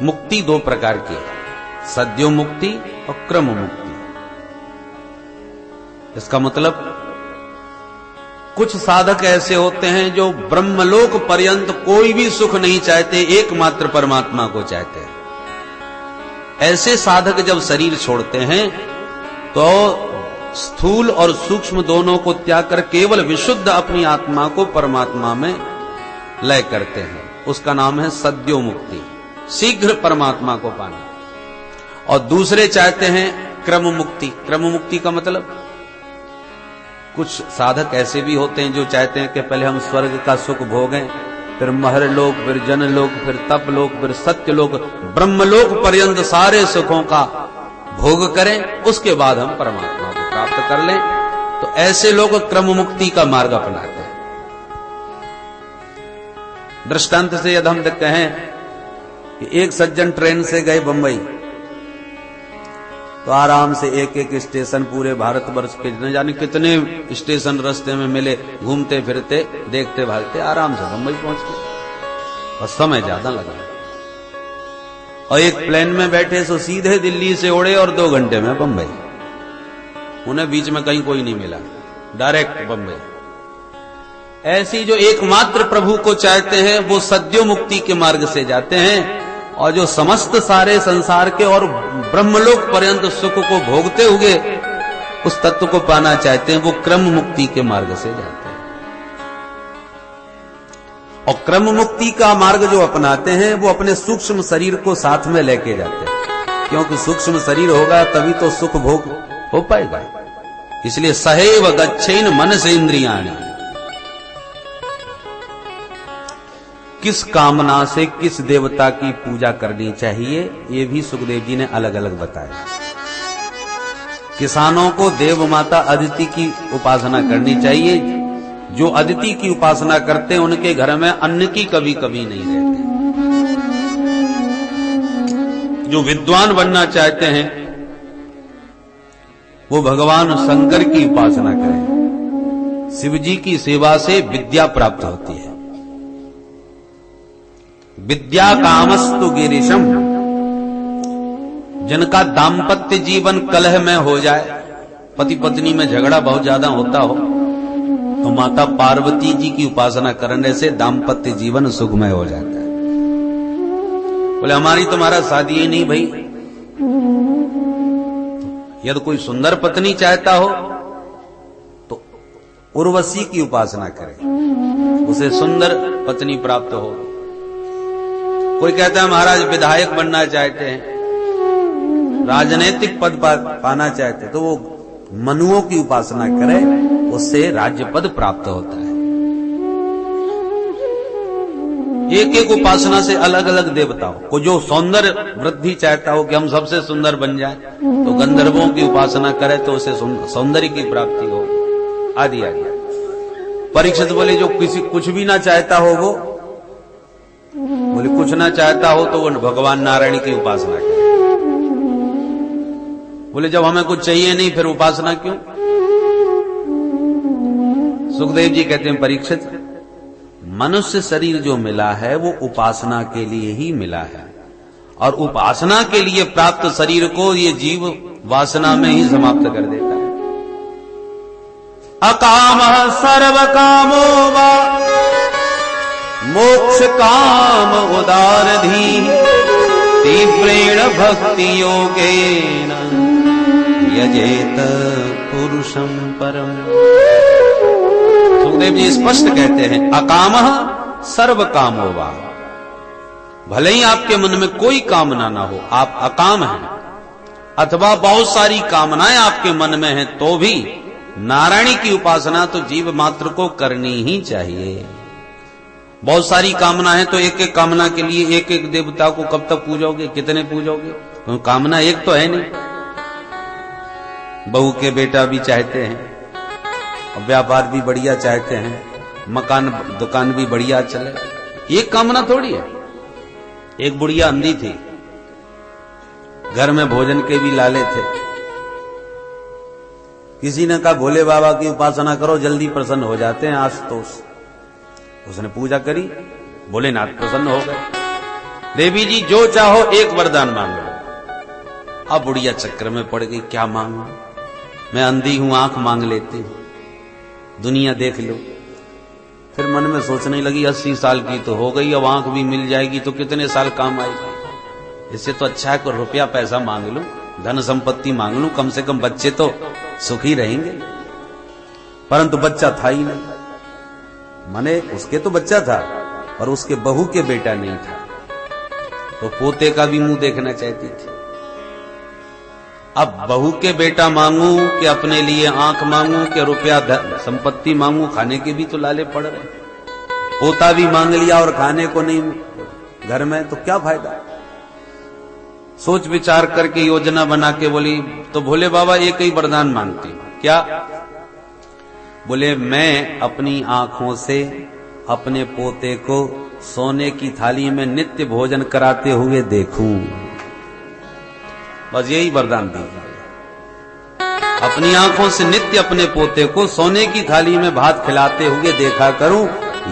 मुक्ति दो प्रकार की, सद्यो मुक्ति और क्रम मुक्ति। इसका मतलब कुछ साधक ऐसे होते हैं जो ब्रह्मलोक पर्यंत कोई भी सुख नहीं चाहते, एकमात्र परमात्मा को चाहते हैं। ऐसे साधक जब शरीर छोड़ते हैं तो स्थूल और सूक्ष्म दोनों को त्याग कर केवल विशुद्ध अपनी आत्मा को परमात्मा में लय करते हैं। उसका नाम है सद्यो मुक्ति, शीघ्र परमात्मा को पाना। और दूसरे चाहते हैं क्रम मुक्ति। क्रम मुक्ति का मतलब कुछ साधक ऐसे भी होते हैं जो चाहते हैं कि पहले हम स्वर्ग का सुख भोगें, फिर महरलोक, फिर जनलोक, फिर तपलोक, फिर सत्यलोक, ब्रह्मलोक पर्यंत सारे सुखों का भोग करें, उसके बाद हम परमात्मा को प्राप्त कर लें। तो ऐसे लोग क्रम मुक्ति का मार्ग अपनाते हैं। दृष्टांत से यदि हम कहें कि एक सज्जन ट्रेन से गए बंबई, तो आराम से एक एक स्टेशन पूरे भारतवर्ष के न जाने कितने स्टेशन रास्ते में मिले, घूमते फिरते देखते भागते आराम से बंबई पहुंच गए, और समय ज्यादा लगा। और एक प्लेन में बैठे सो सीधे दिल्ली से उड़े और 2 घंटे में बंबई। उन्हें बीच में कहीं कोई नहीं मिला, डायरेक्ट बंबई। ऐसी जो एकमात्र प्रभु को चाहते हैं वो सद्यो मुक्ति के मार्ग से जाते हैं, और जो समस्त सारे संसार के और ब्रह्मलोक पर्यंत सुख को भोगते हुए उस तत्व को पाना चाहते हैं, वो क्रम मुक्ति के मार्ग से जाते हैं। और क्रम मुक्ति का मार्ग जो अपनाते हैं वो अपने सूक्ष्म शरीर को साथ में लेके जाते हैं, क्योंकि सूक्ष्म शरीर होगा तभी तो सुख भोग हो पाएगा। इसलिए सहैव गच्छेन मनस इंद्रियाणि। किस कामना से किस देवता की पूजा करनी चाहिए, ये भी सुखदेव जी ने अलग अलग बताया। किसानों को देव माता अदिति की उपासना करनी चाहिए। जो अदिति की उपासना करते हैं उनके घर में अन्न की कभी कभी नहीं रहती। जो विद्वान बनना चाहते हैं वो भगवान शंकर की उपासना करें। शिव जी की सेवा से विद्या प्राप्त होती है। विद्या कामस्तु गिरीशम। जिनका दाम्पत्य जीवन कलह में हो जाए, पति पत्नी में झगड़ा बहुत ज्यादा होता हो, तो माता पार्वती जी की उपासना करने से दाम्पत्य जीवन सुखमय हो जाता है। बोले हमारी तुम्हारा शादी ही नहीं भाई। यदि कोई सुंदर पत्नी चाहता हो तो उर्वशी की उपासना करे, उसे सुंदर पत्नी प्राप्त हो। कोई कहता है महाराज विधायक बनना चाहते हैं, राजनीतिक पद पाना चाहते हैं, तो वो मनुओं की उपासना करे, उससे राज्य पद प्राप्त होता है। एक एक उपासना से अलग अलग देवताओं को, जो सौंदर्य वृद्धि चाहता हो कि हम सबसे सुंदर बन जाए, तो गंधर्वों की उपासना करे तो उसे सौंदर्य की प्राप्ति हो, आदि आदि। परीक्षित बोले जो किसी कुछ भी ना चाहता हो वो, बोले कुछ ना चाहता हो तो वो भगवान नारायण की उपासना करे। बोले जब हमें कुछ चाहिए नहीं फिर उपासना क्यों? सुखदेव जी कहते हैं परीक्षित, मनुष्य शरीर जो मिला है वो उपासना के लिए ही मिला है, और उपासना के लिए प्राप्त शरीर को ये जीव वासना में ही समाप्त कर देता है। अकामः सर्व कामो वा मोक्ष काम उदारधी तीव्रेण भक्ति योगेन यजेत पुरुषं परम। सुखदेव जी स्पष्ट कहते हैं अकामः सर्व कामो वा। भले ही आपके मन में कोई कामना ना हो, आप अकाम हैं, अथवा बहुत सारी कामनाएं आपके मन में हैं, तो भी नारायणी की उपासना तो जीव मात्र को करनी ही चाहिए। बहुत सारी कामना है तो एक एक कामना के लिए एक एक देवता को कब तक पूजोगे, कितने पूजोगे? तो कामना एक तो है नहीं। बहू के बेटा भी चाहते हैं, और व्यापार भी बढ़िया चाहते हैं, मकान दुकान भी बढ़िया चले, एक कामना थोड़ी है। एक बुढ़िया अंधी थी, घर में भोजन के भी लाले थे। किसी ने कहा भोले बाबा की उपासना करो, जल्दी प्रसन्न हो जाते हैं आशुतोष। उसने पूजा करी, भोलेनाथ प्रसन्न हो गए। देवी जी जो चाहो एक वरदान मांग लो। अब बुढ़िया चक्कर में पड़ गई, क्या मांगू, मैं अंधी हूं, आंख मांग लेती हूं, दुनिया देख लो। फिर मन में सोचने लगी 80 साल की तो हो गई, अब आंख भी मिल जाएगी तो कितने साल काम आएगी, इससे तो अच्छा है कोई रुपया पैसा मांग लूं, धन संपत्ति मांग लूं, कम से कम बच्चे तो सुखी रहेंगे। परंतु बच्चा था ही नहीं, माने उसके तो बच्चा था और उसके बहू के बेटा नहीं था, तो पोते का भी मुंह देखना चाहती थी। अब बहू के बेटा मांगू कि अपने लिए आंख मांगू कि रुपया संपत्ति मांगू, खाने के भी तो लाले पड़ रहे। पोता भी मांग लिया और खाने को नहीं घर में, तो क्या फायदा। सोच विचार करके योजना बना के बोली, तो भोले बाबा एक ही वरदान मांगती हूं। क्या? बोले मैं अपनी आंखों से अपने पोते को सोने की थाली में नित्य भोजन कराते हुए देखूं, बस यही वरदान दीजिए। अपनी आंखों से नित्य अपने पोते को सोने की थाली में भात खिलाते हुए देखा करूं,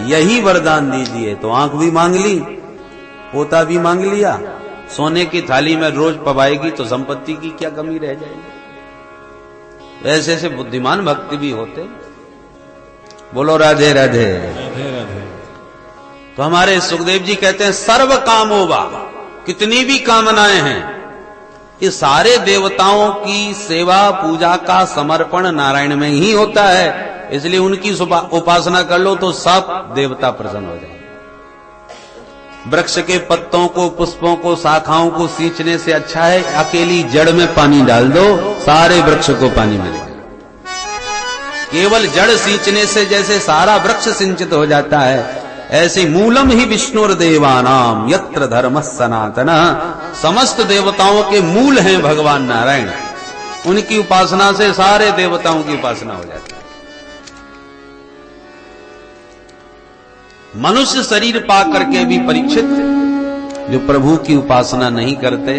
यही वरदान दीजिए। तो आंख भी मांग ली, पोता भी मांग लिया, सोने की थाली में रोज पवाएगी तो संपत्ति की क्या कमी रह जाएगी। ऐसे ऐसे बुद्धिमान भक्त भी होते। बोलो राधे राधे राधे राधे। तो हमारे सुखदेव जी कहते हैं सर्व कामोवा, कितनी भी कामनाएं हैं, ये सारे देवताओं की सेवा पूजा का समर्पण नारायण में ही होता है, इसलिए उनकी उपासना कर लो तो सब देवता प्रसन्न हो जाएंगे। वृक्ष के पत्तों को, पुष्पों को, शाखाओं को सींचने से अच्छा है अकेली जड़ में पानी डाल दो, सारे वृक्ष को पानी मिलेगा। केवल जड़ सींचने से जैसे सारा वृक्ष सिंचित हो जाता है, ऐसे मूलम ही विष्णुर्देवानाम यत्र धर्म सनातन, समस्त देवताओं के मूल हैं भगवान नारायण, उनकी उपासना से सारे देवताओं की उपासना हो जाती है। मनुष्य शरीर पा करके भी परीक्षित जो प्रभु की उपासना नहीं करते,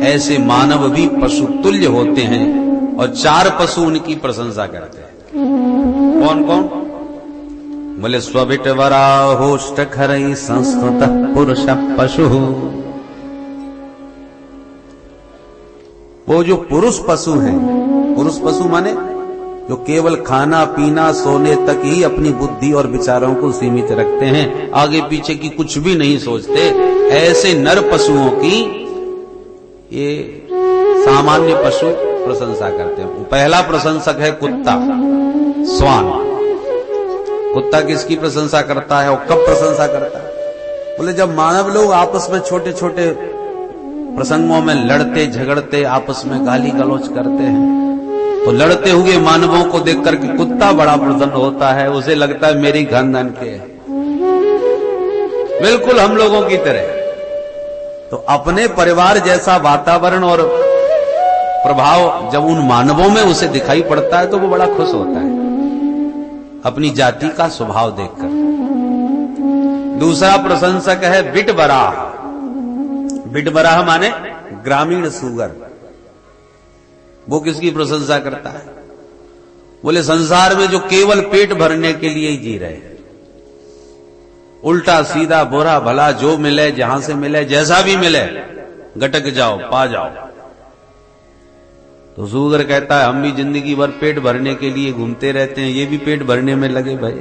ऐसे मानव भी पशु तुल्य होते हैं और 4 पशु उनकी प्रशंसा करते हैं। कौन कौन? बोले स्वभिट वराहोष्ट खरई संस्कृत पुरुष पशु, वो जो पुरुष पशु हैं, पुरुष पशु माने जो केवल खाना पीना सोने तक ही अपनी बुद्धि और विचारों को सीमित रखते हैं, आगे पीछे की कुछ भी नहीं सोचते, ऐसे नर पशुओं की ये सामान्य पशु प्रशंसा करते हैं। पहला प्रशंसक है कुत्ता, स्वान। कुत्ता किसकी प्रशंसा करता है और कब प्रशंसा करता है? बोले जब मानव लोग आपस में छोटे छोटे प्रसंगों में लड़ते झगड़ते आपस में गाली गलौज करते हैं, तो लड़ते हुए मानवों को देख करके कुत्ता बड़ा प्रसन्न होता है, उसे लगता है मेरी खानदान के है, बिल्कुल हम लोगों की तरह। तो अपने परिवार जैसा वातावरण और प्रभाव जब उन मानवों में उसे दिखाई पड़ता है तो वो बड़ा खुश होता है अपनी जाति का स्वभाव देखकर। दूसरा प्रशंसक है बिटबराह। बिटबराह माने ग्रामीण सुगर। वो किसकी प्रशंसा करता है? बोले संसार में जो केवल पेट भरने के लिए ही जी रहे हैं, उल्टा सीधा बुरा भला जो मिले जहां से मिले जैसा भी मिले गटक जाओ पा जाओ। तो सुगर कहता है हम भी जिंदगी भर पेट भरने के लिए घूमते रहते हैं, ये भी पेट भरने में लगे भाई।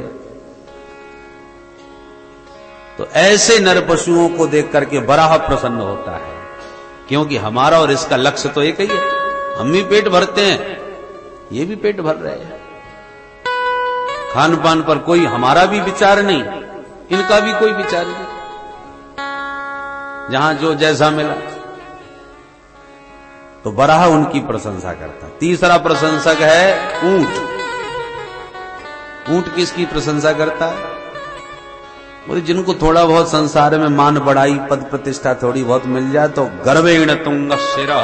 तो ऐसे नर पशुओं को देख करके बराह प्रसन्न होता है, क्योंकि हमारा और इसका लक्ष्य तो एक ही है, हम भी पेट भरते हैं, ये भी पेट भर रहे हैं। खान पान पर कोई हमारा भी विचार नहीं, इनका भी कोई विचार नहीं, जहां जो जैसा मिला। तो बराह उनकी प्रशंसा करता। तीसरा प्रशंसक है ऊंट। ऊंट किसकी प्रशंसा करता है? बोले जिनको थोड़ा बहुत संसार में मान बढ़ाई पद प्रतिष्ठा थोड़ी बहुत मिल जाए तो गर्वेण तुंग शिरा,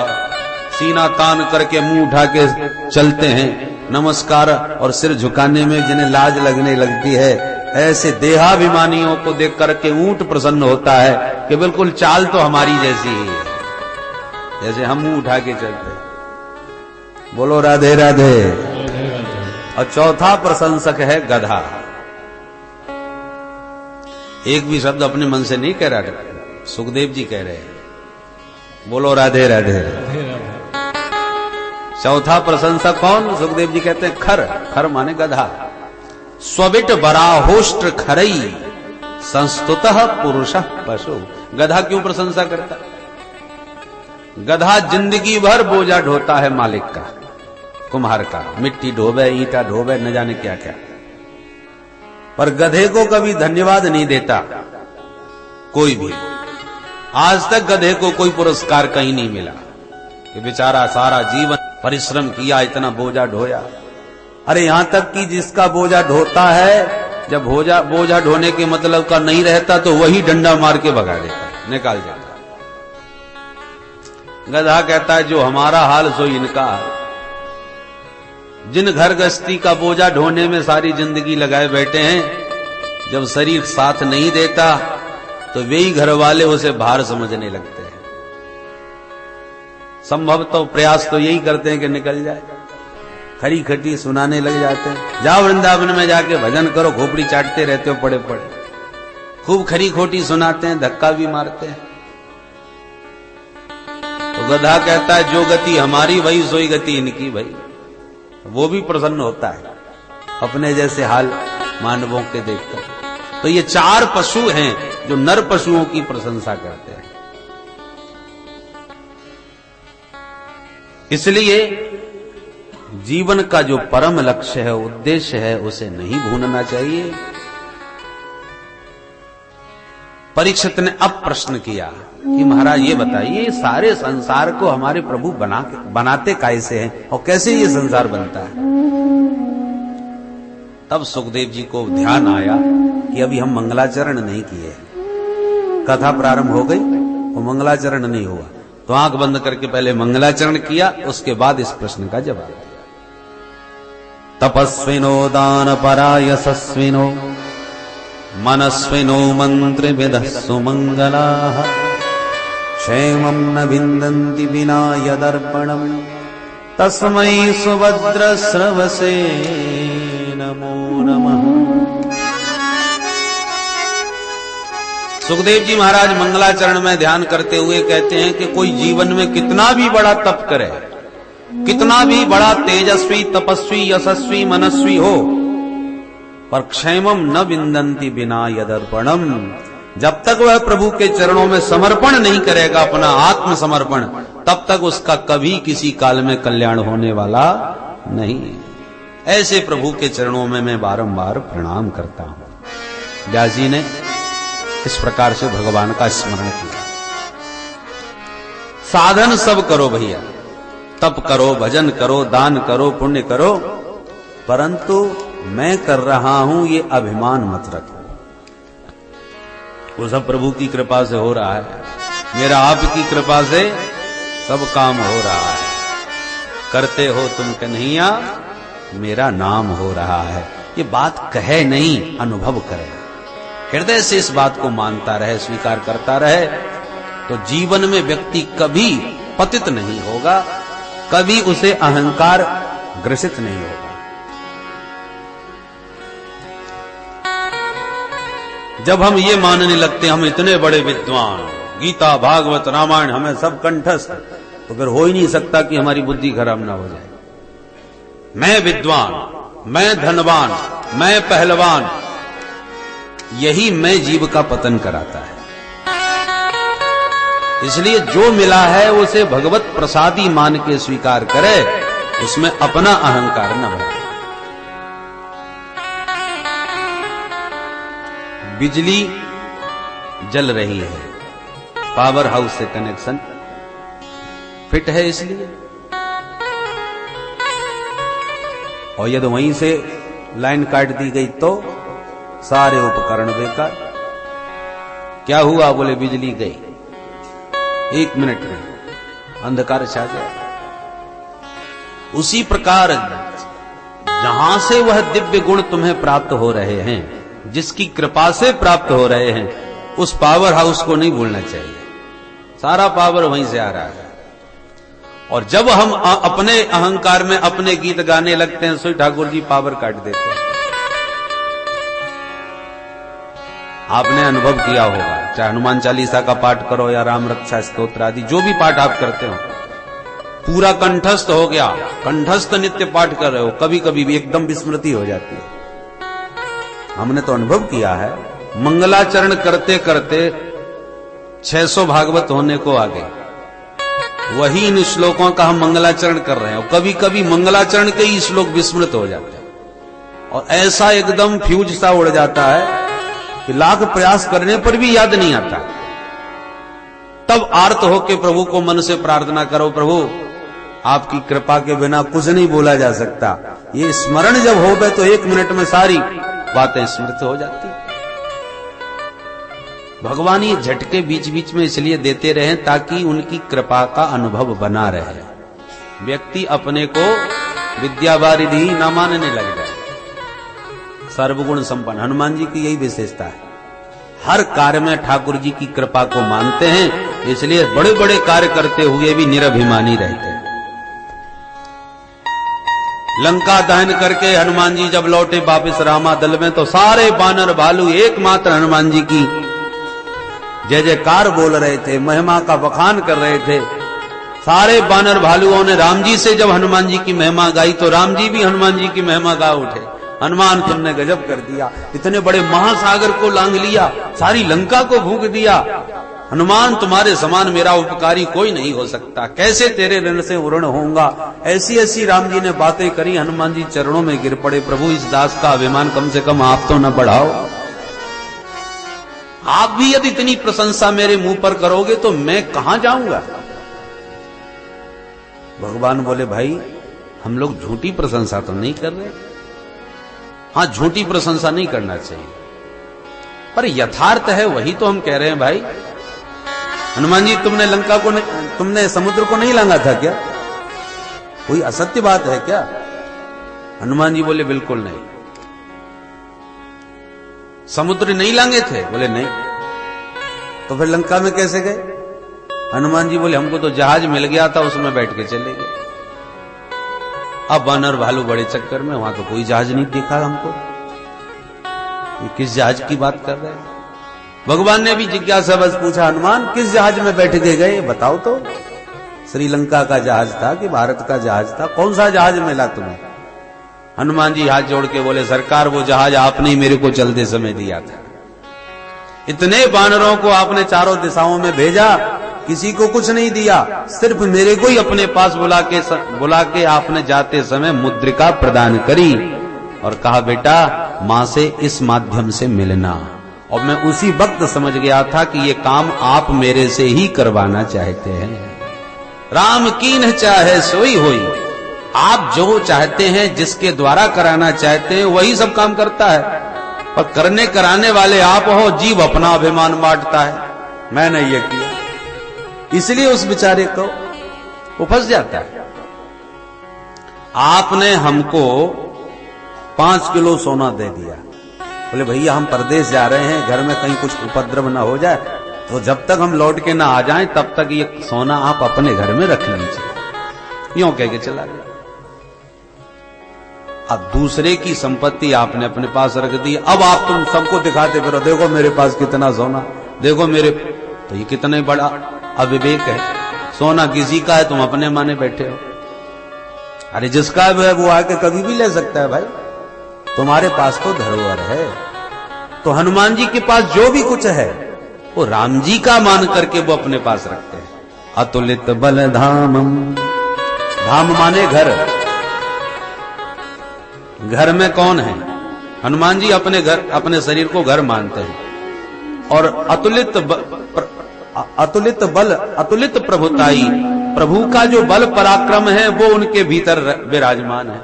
सीना तान करके मुंह उठा के चलते हैं, नमस्कार और सिर झुकाने में जिन्हें लाज लगने लगती है, ऐसे देहाभिमानियों को देख करके ऊंट प्रसन्न होता है कि बिल्कुल चाल तो हमारी जैसी ही है, जैसे हम मुंह उठा के चलते हैं। बोलो राधे राधे। और चौथा प्रशंसक है गधा। एक भी शब्द अपने मन से नहीं कह रहा, सुखदेव जी कह रहे हैं, बोलो राधे राधे। चौथा प्रशंसक कौन? सुखदेव जी कहते हैं खर। खर माने गधा। स्वबिट बराहोष्ट्र खरई संस्तुतः पुरुष पशु। गधा क्यों प्रशंसा करता? गधा जिंदगी भर बोझा ढोता है मालिक का, कुम्हार का, मिट्टी ढोबे, ईंटा ढोबे, न जाने क्या क्या, पर गधे को कभी धन्यवाद नहीं देता कोई भी। आज तक गधे को कोई पुरस्कार कहीं नहीं मिला कि बेचारा सारा जीवन परिश्रम किया, इतना बोझा ढोया। अरे यहां तक कि जिसका बोझा ढोता है, जब बोझा ढोने के मतलब का नहीं रहता तो वही डंडा मार के भगा देता है, निकाल जाता है। गधा कहता है जो हमारा हाल सो इनका। जिन घर गृहस्थी का बोझा ढोने में सारी जिंदगी लगाए बैठे हैं, जब शरीर साथ नहीं देता तो वे ही घर वाले उसे भार समझने लगते हैं। संभव तो प्रयास तो यही करते हैं कि निकल जाए, खरी खटी सुनाने लग जाते हैं। जाओ वृंदावन में जाके भजन करो, खोपड़ी चाटते रहते हो पड़े पड़े। खूब खरी खोटी सुनाते हैं, धक्का भी मारते हैं। तो गधा कहता है जो गति हमारी वही सोई गति इनकी भाई। वो भी प्रसन्न होता है अपने जैसे हाल मानवों के देखकर। तो ये चार पशु हैं जो नर पशुओं की प्रशंसा करते हैं। इसलिए जीवन का जो परम लक्ष्य है, उद्देश्य है, उसे नहीं भूलना चाहिए। परीक्षित ने अब प्रश्न किया कि महाराज ये बताइए, सारे संसार को हमारे प्रभु बनाते कैसे हैं और कैसे ये संसार बनता है? तब सुखदेव जी को ध्यान आया कि अभी हम मंगलाचरण नहीं किए। कथा प्रारंभ हो गई और मंगलाचरण नहीं हुआ, तो आंख बंद करके पहले मंगलाचरण किया, उसके बाद इस प्रश्न का जवाब दिया। तपस्विनो दान परायसस्विनो मनस्विनो मंत्रिविदः सुमंगलाः क्षेमं न विन्दन्ति विना यदर्पणम् तस्मै सुभद्रश्रवसे नमो नमः। सुखदेव जी महाराज मंगलाचरण में ध्यान करते हुए कहते हैं कि कोई जीवन में कितना भी बड़ा तप करे, कितना भी बड़ा तेजस्वी, तपस्वी, यशस्वी, मनस्वी हो, पर क्षेमम न विन्दन्ति बिना यदर्पणम, जब तक वह प्रभु के चरणों में समर्पण नहीं करेगा, अपना आत्मसमर्पण, तब तक उसका कभी किसी काल में कल्याण होने वाला नहीं। ऐसे प्रभु के चरणों में मैं बारंबार प्रणाम करता हूं। व्यास जी ने इस प्रकार से भगवान का स्मरण किया। साधन सब करो भैया, तप करो, भजन करो, दान करो, पुण्य करो, परंतु मैं कर रहा हूं ये अभिमान मत रखो। वो सब प्रभु की कृपा से हो रहा है, मेरा आपकी कृपा से सब काम हो रहा है। करते हो तुम कन्हैया, मेरा नाम हो रहा है। ये बात कहे नहीं, अनुभव करे, हृदय से इस बात को मानता रहे, स्वीकार करता रहे, तो जीवन में व्यक्ति कभी पतित नहीं होगा, कभी उसे अहंकार ग्रसित नहीं होगा। जब हम ये मानने लगते हैं हम इतने बड़े विद्वान, गीता, भागवत, रामायण हमें सब कंठस्थ, तो फिर हो ही नहीं सकता कि हमारी बुद्धि खराब ना हो जाए। मैं विद्वान, मैं धनवान, मैं पहलवान, यही मैं जीव का पतन कराता है। इसलिए जो मिला है उसे भगवत प्रसादी मान के स्वीकार करे, उसमें अपना अहंकार न बढ़ाए। बिजली जल रही है, पावर हाउस से कनेक्शन फिट है इसलिए, और यदि वहीं से लाइन काट दी गई तो सारे उपकरण बेकार। क्या हुआ? बोले बिजली गई, 1 मिनट में अंधकार छा गया। उसी प्रकार जहां से वह दिव्य गुण तुम्हें प्राप्त हो रहे हैं, जिसकी कृपा से प्राप्त हो रहे हैं, उस पावर हाउस को नहीं भूलना चाहिए। सारा पावर वहीं से आ रहा है। और जब हम अपने अहंकार में अपने गीत गाने लगते हैं, सोई ठाकुर जी पावर काट देते हैं। आपने अनुभव किया होगा, चाहे हनुमान चालीसा का पाठ करो या राम रक्षा स्तोत्र आदि जो भी पाठ आप करते हो, पूरा कंठस्थ हो गया, कंठस्थ नित्य पाठ कर रहे हो, कभी कभी भी एकदम विस्मृति हो जाती है। हमने तो अनुभव किया है, मंगलाचरण करते करते 600 भागवत होने को आ गए, वही इन श्लोकों का हम मंगलाचरण कर रहे हैं और कभी कभी मंगलाचरण के ही श्लोक विस्मृत हो जाते हैं और ऐसा एकदम फ्यूज सा उड़ जाता है कि लाख प्रयास करने पर भी याद नहीं आता। तब आर्त होके प्रभु को मन से प्रार्थना करो, प्रभु आपकी कृपा के बिना कुछ नहीं बोला जा सकता। ये स्मरण जब हो गए तो 1 मिनट में सारी बातें स्मृत हो जाती। भगवान ये झटके बीच बीच में इसलिए देते रहे ताकि उनकी कृपा का अनुभव बना रहे, व्यक्ति अपने को विद्यावारिधि न मानने लग जाए। सर्वगुण संपन्न हनुमान जी की यही विशेषता है, हर कार्य में ठाकुर जी की कृपा को मानते हैं, इसलिए बड़े बड़े कार्य करते हुए भी निरभिमानी रहते हैं। लंका दहन करके हनुमान जी जब लौटे वापिस रामा दल में तो सारे बानर भालू एकमात्र हनुमान जी की जय जयकार बोल रहे थे, महिमा का बखान कर रहे थे। सारे बानर भालुओं ने राम जी से जब हनुमान जी की महिमा गाई तो राम जी भी हनुमान जी की महिमा गा उठे, हनुमान तुमने गजब कर दिया, इतने बड़े महासागर को लांघ लिया, सारी लंका को फूंक दिया, हनुमान तुम्हारे समान मेरा उपकारी कोई नहीं हो सकता, कैसे तेरे ऋण से उऋण होऊंगा। ऐसी ऐसी राम जी ने बातें करी, हनुमान जी चरणों में गिर पड़े, प्रभु इस दास का अभिमान कम से कम आप तो न बढ़ाओ, आप भी यदि इतनी प्रशंसा मेरे मुंह पर करोगे तो मैं कहां जाऊंगा। भगवान बोले भाई हम लोग झूठी प्रशंसा तो नहीं कर रहे, हां झूठी प्रशंसा नहीं करना चाहिए, पर यथार्थ है वही तो हम कह रहे हैं। भाई हनुमान जी तुमने लंका को तुमने समुद्र को नहीं लांघा था क्या, कोई असत्य बात है क्या? हनुमान जी बोले बिल्कुल नहीं। समुद्र नहीं लांघे थे? बोले नहीं। तो फिर लंका में कैसे गए? हनुमान जी बोले हमको तो जहाज मिल गया था, उसमें बैठ के चले गए। अब वानर भालू बड़े चक्कर में, वहां तो कोई जहाज नहीं दिखा हमको, ये किस जहाज की बात कर रहे हैं? भगवान ने भी जिज्ञासा बस पूछा, हनुमान किस जहाज में बैठ के गए बताओ तो, श्रीलंका का जहाज था कि भारत का जहाज था, कौन सा जहाज मिला तुम्हें? हनुमान जी हाथ जोड़ के बोले सरकार वो जहाज आपने ही मेरे को चलते समय दिया था, इतने बानरों को आपने चारों दिशाओं में भेजा, किसी को कुछ नहीं दिया, सिर्फ मेरे को ही अपने पास बुला के आपने जाते समय मुद्रिका प्रदान करी और कहा बेटा मां से इस माध्यम से मिलना। और मैं उसी वक्त समझ गया था कि ये काम आप मेरे से ही करवाना चाहते हैं। राम कीन्ह चाहे सोई होई, आप जो चाहते हैं जिसके द्वारा कराना चाहते हैं वही सब काम करता है, और करने कराने वाले आप हो, जीव अपना अभिमान बांटता है मैंने ये किया, इसलिए उस बेचारे को वो फंस जाता है। आपने हमको 5 किलो सोना दे दिया, बोले भैया हम परदेश जा रहे हैं, घर में कहीं कुछ उपद्रव ना हो जाए, तो जब तक हम लौट के ना आ जाएं तब तक ये सोना आप अपने घर में रख लीजिए, यूं कह के चला गया। अब दूसरे की संपत्ति आपने अपने पास रख दी, अब आप तुम सबको दिखाते फिरो, देखो मेरे पास कितना सोना, देखो मेरे, तो ये कितने बड़ा अविवेक है। सोना किसी का है, तुम अपने माने बैठे हो। अरे जिसका है वो आके कभी भी ले सकता है भाई, तुम्हारे पास तो धरोहर है। तो हनुमान जी के पास जो भी कुछ है वो राम जी का मान करके वो अपने पास रखते हैं। अतुलित बल धामम, धाम माने घर, घर में कौन है? हनुमान जी अपने घर, अपने शरीर को घर मानते हैं। और अतुलित बल, अतुलित प्रभुताई, प्रभु का जो बल पराक्रम है वो उनके भीतर विराजमान है।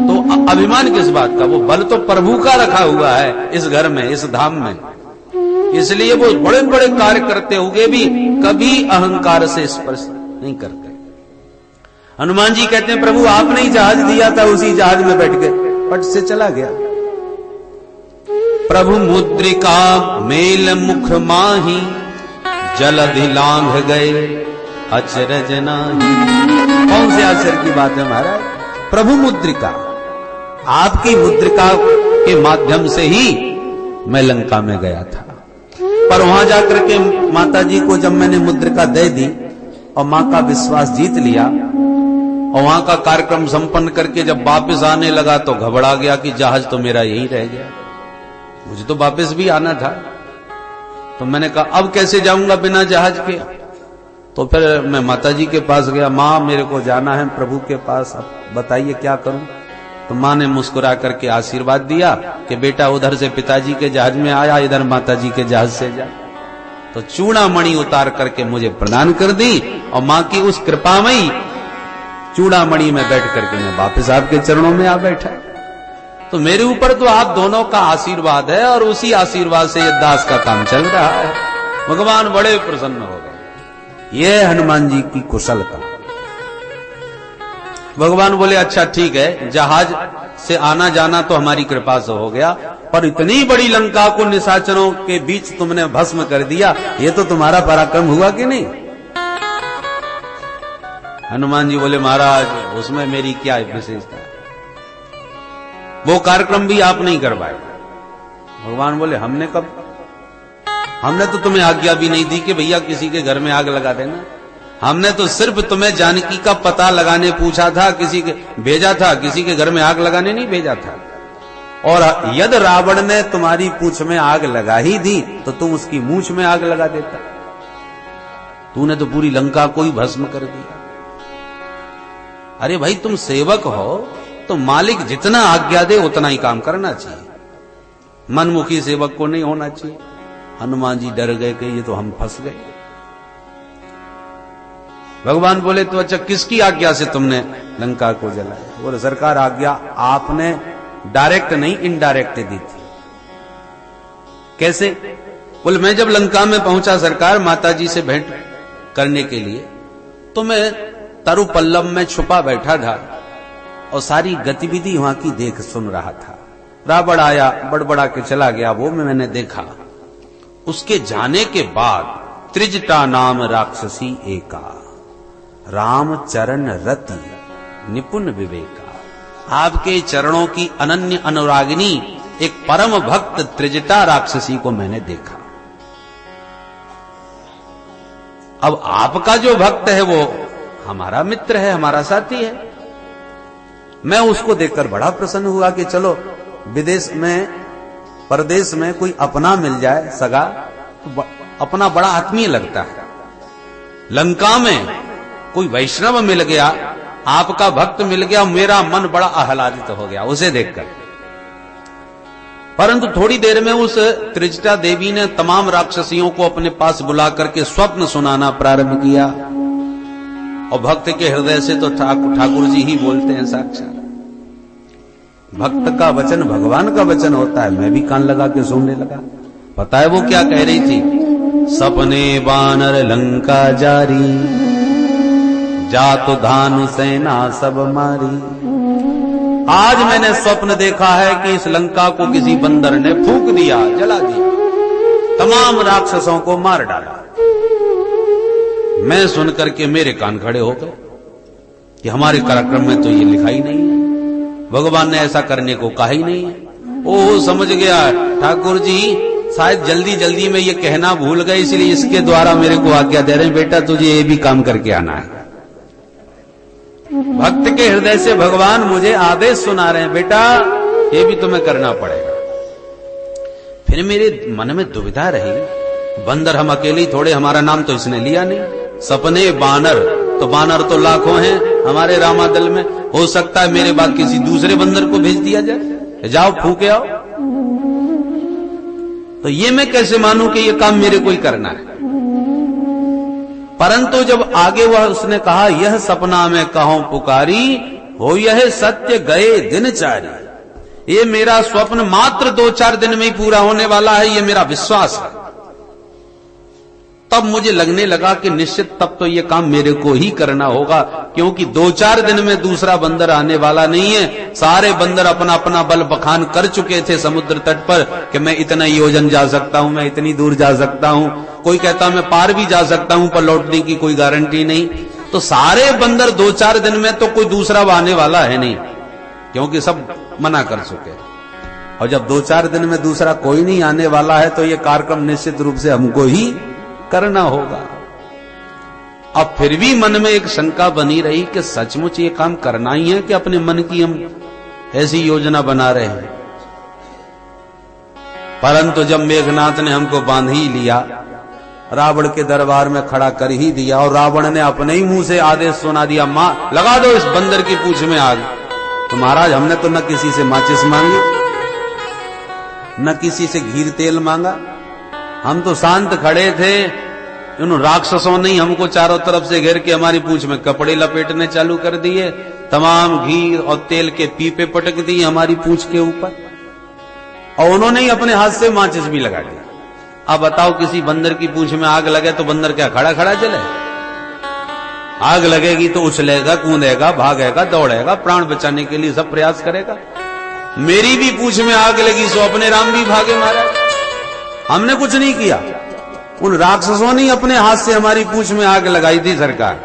तो अभिमान किस बात का? वो बल तो प्रभु का रखा हुआ है इस घर में, इस धाम में, इसलिए वो बड़े बड़े कार्य करते हुए भी कभी अहंकार से स्पर्श नहीं करते। हनुमान जी कहते हैं प्रभु आपने ही जहाज दिया था, उसी जहाज में बैठ के पट से चला गया। प्रभु मुद्रिका मेल मुख माही, जलधि लांघ गए अचरज नाही। कौन से आश्चर्य की बात है महाराज? प्रभु मुद्रिका, आपकी मुद्रिका के माध्यम से ही मैं लंका में गया था। पर वहां जाकर के माता जी को जब मैंने मुद्रिका दे दी और मां का विश्वास जीत लिया और वहां का कार्यक्रम संपन्न करके जब वापस आने लगा तो घबरा गया कि जहाज तो मेरा यही रह गया, मुझे तो वापस भी आना था। तो मैंने कहा अब कैसे जाऊंगा बिना जहाज के। तो फिर मैं माता जी के पास गया, मां मेरे को जाना है प्रभु के पास, अब बताइए क्या करूं। तो मां ने मुस्कुरा करके आशीर्वाद दिया कि बेटा उधर से पिताजी के जहाज में आया, इधर माता जी के जहाज से जा। तो चूड़ामणि उतार करके मुझे प्रदान कर दी और मां की उस कृपामयी चूड़ामणि में बैठ करके मैं वापस आपके चरणों में आ बैठा। तो मेरे ऊपर तो आप दोनों का आशीर्वाद है और उसी आशीर्वाद से ये दास का काम चल रहा है। भगवान बड़े प्रसन्न हो गए। यह हनुमान जी की कुशलता। भगवान बोले अच्छा ठीक है, जहाज से आना जाना तो हमारी कृपा से हो गया, पर इतनी बड़ी लंका को निशाचरों के बीच तुमने भस्म कर दिया, ये तो तुम्हारा पराक्रम हुआ कि नहीं। हनुमान जी बोले महाराज उसमें मेरी क्या विशेषता है, वो कार्यक्रम भी आप नहीं करवाए। भगवान बोले हमने कब, हमने तो तुम्हें आज्ञा भी नहीं दी कि भैया किसी के घर में आग लगा देना। हमने तो सिर्फ तुम्हें जानकी का पता लगाने पूछा था, किसी के भेजा था, किसी के घर में आग लगाने नहीं भेजा था। और यदि रावण ने तुम्हारी पूंछ में आग लगा ही दी तो तुम उसकी मूंछ में आग लगा देता। तूने तो पूरी लंका को ही भस्म कर दिया। अरे भाई तुम सेवक हो तो मालिक जितना आज्ञा दे उतना ही काम करना चाहिए, मनमुखी सेवक को नहीं होना चाहिए। हनुमान जी डर गए कि ये तो हम फंस गए। भगवान बोले तो अच्छा किसकी आज्ञा से तुमने लंका को जलाया। बोले सरकार आज्ञा आपने डायरेक्ट नहीं इनडायरेक्ट दी थी। कैसे। बोले मैं जब लंका में पहुंचा सरकार माता जी से भेंट करने के लिए, तो मैं तरु पल्लव में छुपा बैठा था और सारी गतिविधि वहां की देख सुन रहा था। रावण आया बड़बड़ा के चला गया, वो मैंने देखा। उसके जाने के बाद त्रिजटा नाम राक्षसी एका, राम चरण रति निपुण विवेका। आपके चरणों की अनन्य अनुरागिनी एक परम भक्त त्रिजटा राक्षसी को मैंने देखा। अब आपका जो भक्त है वो हमारा मित्र है, हमारा साथी है। मैं उसको देखकर बड़ा प्रसन्न हुआ कि चलो विदेश में परदेश में कोई अपना मिल जाए सगा तो अपना बड़ा आत्मीय लगता है। लंका में कोई वैष्णव मिल गया, आपका भक्त मिल गया, मेरा मन बड़ा आह्लादित हो गया उसे देखकर। परंतु थोड़ी देर में उस त्रिजटा देवी ने तमाम राक्षसियों को अपने पास बुला करके स्वप्न सुनाना प्रारंभ किया। और भक्त के हृदय से तो ठाकुर जी ही बोलते हैं साक्षात। भक्त का वचन भगवान का वचन होता है। मैं भी कान लगा के सुनने लगा। पता है वो क्या कह रही थी। सपने बानर लंका जारी, जातु धानु सेना सब मारी। आज मैंने स्वप्न देखा है कि इस लंका को किसी बंदर ने फूंक दिया, जला दिया, तमाम राक्षसों को मार डाला। मैं सुनकर के मेरे कान खड़े हो गए कि हमारे कार्यक्रम में तो ये लिखा ही नहीं है, भगवान ने ऐसा करने को कहा ही नहीं है। ओ समझ गया ठाकुर जी शायद जल्दी जल्दी में ये कहना भूल गए, इसलिए इसके द्वारा मेरे को आज्ञा दे रहे हैं बेटा तुझे ये भी काम करके आना है। भक्त के हृदय से भगवान मुझे आदेश सुना रहे हैं, बेटा ये भी तुम्हें करना पड़ेगा। फिर मेरे मन में दुविधा रही, बंदर हम अकेले ही थोड़े, हमारा नाम तो इसने लिया नहीं। सपने बानर, तो बानर तो लाखों हैं हमारे रामादल में, हो सकता है मेरे बाद किसी दूसरे बंदर को भेज दिया जाए, जाओ फूके आओ। तो ये मैं कैसे मानूं कि ये काम मेरे को ही करना है। परंतु जब आगे वह उसने कहा यह सपना में कहूं पुकारी, हो यह सत्य गए दिन चारी। ये मेरा स्वप्न मात्र 2-4 दिन में ही पूरा होने वाला है, ये मेरा विश्वास है। तब मुझे लगने लगा कि निश्चित तब तो ये काम मेरे को ही करना होगा, क्योंकि 2-4 दिन में दूसरा बंदर आने वाला नहीं है। सारे बंदर अपना अपना बल बखान कर चुके थे समुद्र तट पर कि मैं इतना योजन जा सकता हूं, मैं इतनी दूर जा सकता हूं। कोई कहता मैं पार भी जा सकता हूं पर लौटने की कोई गारंटी नहीं। तो सारे बंदर 2-4 दिन में तो कोई दूसरा आने वाला है नहीं, क्योंकि सब मना कर चुके। और जब 2-4 दिन में दूसरा कोई नहीं आने वाला है तो ये कार्यक्रम निश्चित रूप से हमको ही करना होगा। अब फिर भी मन में एक शंका बनी रही कि सचमुच ये काम करना ही है कि अपने मन की हम ऐसी योजना बना रहे हैं। परंतु जब मेघनाथ ने हमको बांध ही लिया, रावण के दरबार में खड़ा कर ही दिया और रावण ने अपने ही मुंह से आदेश सुना दिया, मां लगा दो इस बंदर की पूंछ में आग। तो महाराज हमने तो न किसी से माचिस मांगी, न किसी से घी तेल मांगा, हम तो शांत खड़े थे। उन राक्षसों ने हमको चारों तरफ से घेर के हमारी पूंछ में कपड़े लपेटने चालू कर दिए, तमाम घी और तेल के पीपे पटक दिए हमारी पूंछ के ऊपर, और उन्होंने ही अपने हाथ से माचिस भी लगा दिया। अब बताओ किसी बंदर की पूंछ में आग लगे तो बंदर क्या खड़ा खड़ा चले? आग लगेगी तो उछलेगा, कूदेगा, भागेगा, दौड़ेगा, प्राण बचाने के लिए सब प्रयास करेगा। मेरी भी पूंछ में आग लगी सो अपने राम भी भागे महाराज। हमने कुछ नहीं किया, उन राक्षसों ने अपने हाथ से हमारी पूंछ में आग लगाई थी सरकार,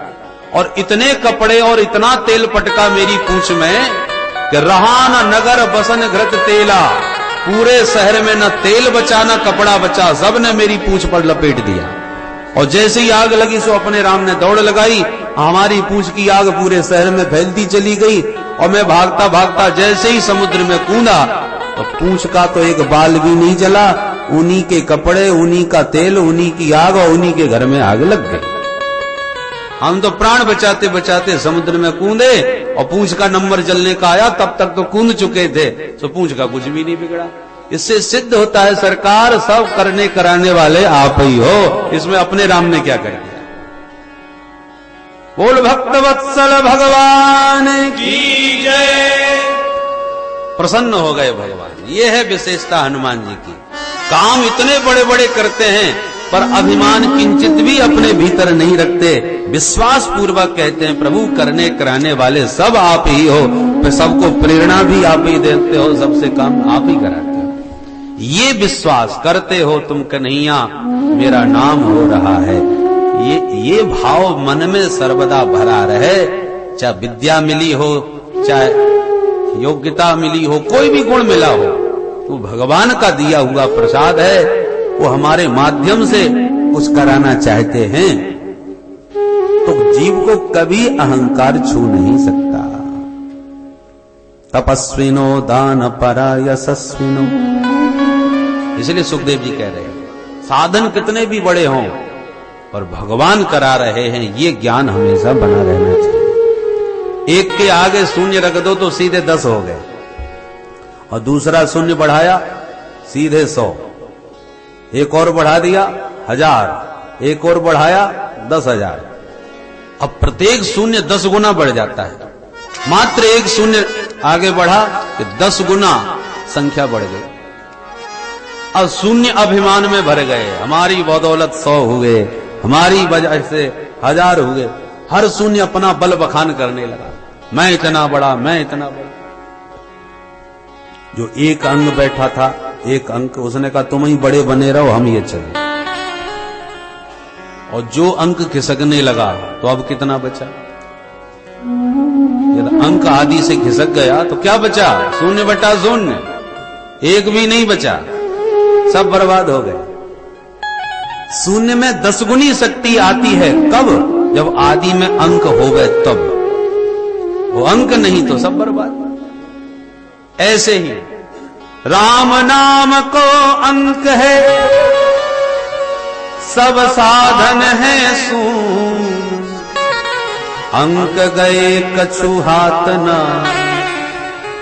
और इतने कपड़े और इतना तेल पटका मेरी पूंछ में कि रहा न नगर बसन घृत तेला, पूरे शहर में न तेल बचा न कपड़ा बचा, सब ने मेरी पूंछ पर लपेट दिया। और जैसे ही आग लगी सो अपने राम ने दौड़ लगाई, हमारी पूंछ की आग पूरे शहर में फैलती चली गई, और मैं भागता भागता जैसे ही समुद्र में कूदा तो पूंछ का तो एक बाल भी नहीं जला, उन्हीं के कपड़े, उन्हीं का तेल, उन्हीं की आग, और उन्हीं के घर में आग लग गई। हम तो प्राण बचाते बचाते समुद्र में कूदे, और पूंछ का नंबर जलने का आया, तब तक तो कूद चुके थे, तो पूंछ का कुछ भी नहीं बिगड़ा। इससे सिद्ध होता है सरकार सब करने कराने वाले आप ही हो, इसमें अपने राम ने क्या कर दिया। बोल भक्त वत्सल भगवान की जय। प्रसन्न हो गए भगवान। ये है विशेषता हनुमान जी की। काम इतने बड़े बड़े करते हैं पर अभिमान किंचित भी अपने भीतर नहीं रखते, विश्वास पूर्वक कहते हैं प्रभु करने कराने वाले सब आप ही हो, फिर सबको प्रेरणा भी आप ही देते हो, सबसे काम आप ही कराते हो। ये विश्वास करते हो तुम कन्हैया मेरा नाम हो रहा है, ये भाव मन में सर्वदा भरा रहे। चाहे विद्या मिली हो, चाहे योग्यता मिली हो, कोई भी गुण मिला हो, वो भगवान का दिया हुआ प्रसाद है, वो हमारे माध्यम से कुछ कराना चाहते हैं तो जीव को कभी अहंकार छू नहीं सकता। तपस्विनो दान परा यशस्विनो, इसलिए सुखदेव जी कह रहे हैं साधन कितने भी बड़े हों पर भगवान करा रहे हैं, ये ज्ञान हमेशा बना रहना चाहिए। एक के आगे शून्य रख दो तो सीधे 10 हो गए, और दूसरा शून्य बढ़ाया सीधे 100, एक और बढ़ा दिया 1000, एक और बढ़ाया 10,000। अब प्रत्येक शून्य 10 गुना बढ़ जाता है। मात्र एक शून्य आगे बढ़ा कि 10 गुना संख्या बढ़ गई। अब शून्य अभिमान में भर गए, हमारी बदौलत 100 हुए, हमारी वजह से 1000 हुए। हर शून्य अपना बल बखान करने लगा, मैं इतना बड़ा, मैं इतना बड़ा। जो एक अंग बैठा था, एक अंक, उसने कहा तुम ही बड़े बने रहो, हम ये चले। और जो अंक खिसकने लगा तो अब कितना बचा? यदि अंक आदि से खिसक गया तो क्या बचा? 0/0, एक भी नहीं बचा, सब बर्बाद हो गए। शून्य में 10 गुनी शक्ति आती है कब? जब आदि में अंक हो गए तब। वो अंक नहीं तो सब बर्बाद। ऐसे ही राम नाम को अंक है, सब साधन है शून्य, अंक गए कछु हाथ न,